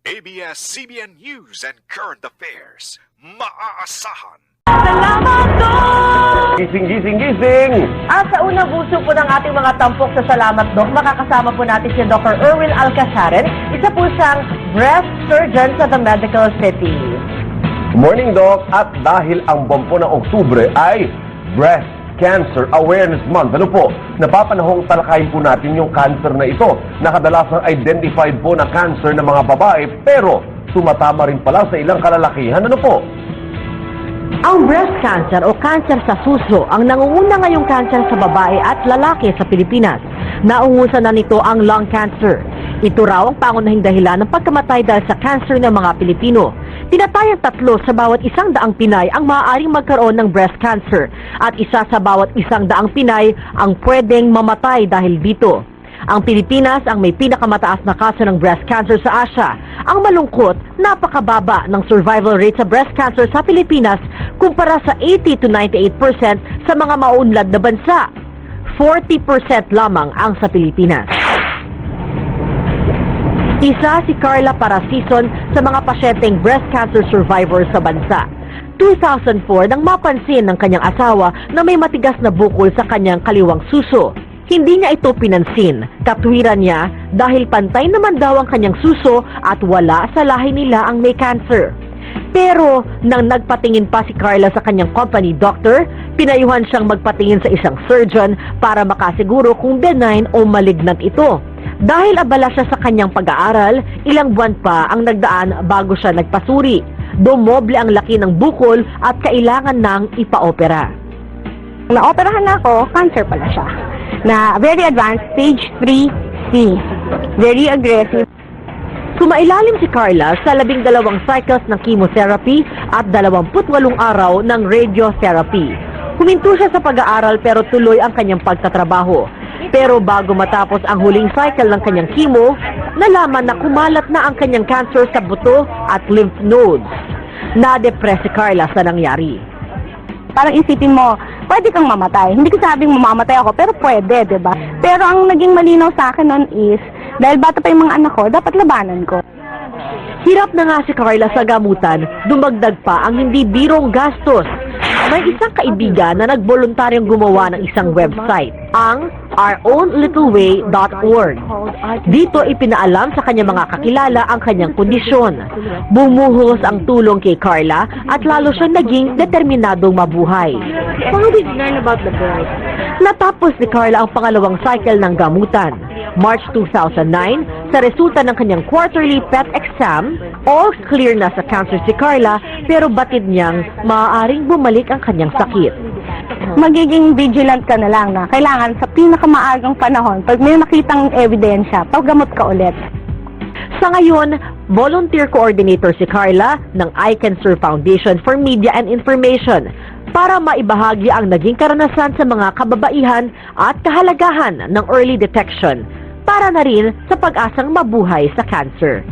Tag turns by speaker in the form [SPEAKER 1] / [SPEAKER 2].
[SPEAKER 1] ABS-CBN News and Current Affairs. Maaasahan.
[SPEAKER 2] Salamat, Dok!
[SPEAKER 3] Gising!
[SPEAKER 2] At sa unang buso po ng ating mga tampok sa Salamat, Dok, makakasama po natin si Dr. Erwin Alcazaren, isa po siyang breast surgeon sa The Medical City.
[SPEAKER 3] Morning, Doc. At dahil ang buwan po ng Oktubre ay Breast Cancer Awareness Month, ano po, napapanahong talakayin po natin yung cancer na ito na kadalasang identified po na cancer ng mga babae pero tumatama rin pala sa ilang kalalakihan, ano po?
[SPEAKER 2] Ang breast cancer o cancer sa suso ang nangunguna ngayong cancer sa babae at lalaki sa Pilipinas. Naungusan na nito ang lung cancer. Ito raw ang pangunahing dahilan ng pagkamatay dahil sa cancer ng mga Pilipino. Tinatayang 3 sa bawat 100 Pinay ang maaaring magkaroon ng breast cancer at 1 sa bawat 100 Pinay ang pwedeng mamatay dahil dito. Ang Pilipinas ang may pinakamataas na kaso ng breast cancer sa Asia. Ang malungkot, napakababa ng survival rate sa breast cancer sa Pilipinas kumpara sa 80 to 98% sa mga maunlad na bansa. 40% lamang ang sa Pilipinas. Isa si Carla Parasison sa mga pasyenteng breast cancer survivor sa bansa. 2004 nang mapansin ng kanyang asawa na may matigas na bukol sa kanyang kaliwang suso. Hindi niya ito pinansin. Katwiran niya dahil pantay naman daw ang kanyang suso at wala sa lahi nila ang may cancer. Pero nang nagpatingin pa si Carla sa kanyang company doctor, pinayuhan siyang magpatingin sa isang surgeon para makasiguro kung benign o malignant ito. Dahil abala siya sa kanyang pag-aaral, ilang buwan pa ang nagdaan bago siya nagpasuri. Dumoble ang laki ng bukol at kailangan nang ipaopera.
[SPEAKER 4] Naoperahan na ako, cancer pala siya. Na very advanced, stage 3C. Very aggressive.
[SPEAKER 2] Sumailalim si Carla sa 12 cycles ng chemotherapy at 28 araw ng radiotherapy. Huminto siya sa pag-aaral pero tuloy ang kanyang pagtatrabaho. Pero bago matapos ang huling cycle ng kanyang chemo, nalaman na kumalat na ang kanyang cancer sa buto at lymph nodes. Na-depress si Carla sa nangyari.
[SPEAKER 4] Parang isipin mo, pwede kang mamatay. Hindi ko sabing mamamatay ako, pero pwede, diba? Pero ang naging malinaw sa akin nun is, dahil bata pa yung mga anak ko, dapat labanan ko.
[SPEAKER 2] Hirap na nga si Carla sa gamutan, dumagdag pa ang hindi birong gastos. May isang kaibigan na nagboluntaryong gumawa ng isang website, ang ouronlittleway.org. Dito ipinaalam sa kanyang mga kakilala ang kanyang kondisyon. Bumuhos ang tulong kay Carla at lalo siyang naging determinadong mabuhay.
[SPEAKER 4] How did you learn about the birth?
[SPEAKER 2] Natapos ni Carla ang pangalawang cycle ng gamutan. March 2009, sa resulta ng kanyang quarterly PET exam, all clear na sa cancer si Carla pero batid niyang maaaring bumalik ang kanyang sakit.
[SPEAKER 4] Magiging vigilant ka na lang na kailangan sa pinakamaagang panahon, pag may nakitang ebidensya, paggamot ka ulit.
[SPEAKER 2] Sa ngayon, volunteer coordinator si Carla ng I Cancer Foundation for Media and Information para maibahagi ang naging karanasan sa mga kababaihan at kahalagahan ng early detection para na rin sa pag-asang mabuhay sa cancer.